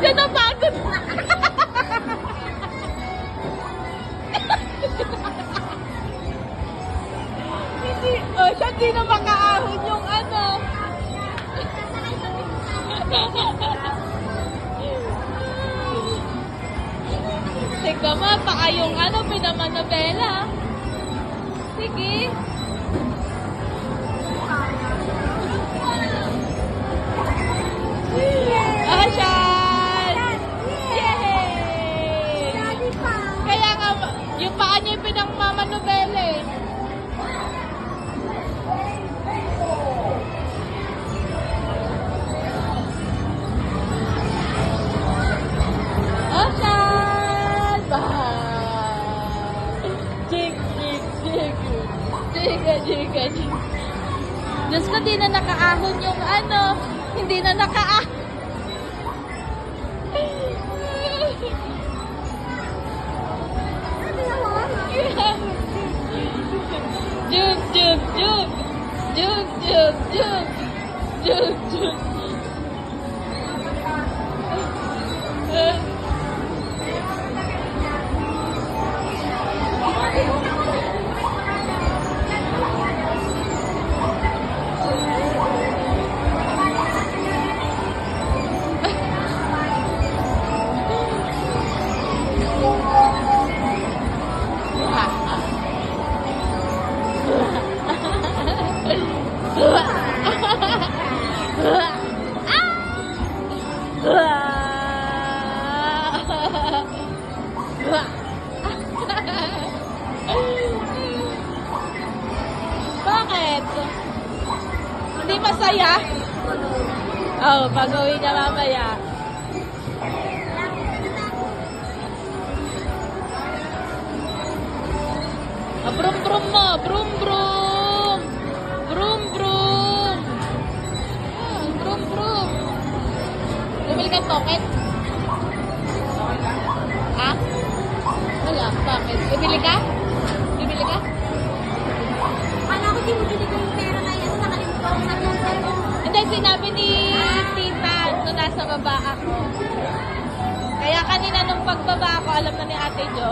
Siya napagod. Siya di na makaahon yung ano. Teka ma, baka yung ano, pinamanabela. Sige. Asyan! Yay! Kaya nga, yung paa niya yung pinangmamanobela eh. Asyan! Jig, jig, jig. Jiga, jiga, jiga. Diyos ko, di na nakaahon yung ano. Hindi na nakaahon. Jug, jug, jug. Jug, jug, jug. Jug, jug. Bakit? Hindi masaya? Oh, pag-uwi niya mamaya. Brum brum mo, brum brum. Brum brum. Brum brum. Bumili ka token? Ha? Wala, bakit? Bibili ka? Bibili ka? Kala ko di mo bili ko yung pera na yan. Nakalimutan ko sa cellphone. Hindi, sinabi ni tita nung nasa baba ako. Kaya kanina nung pagbaba ako, alam na ni Ate Jo.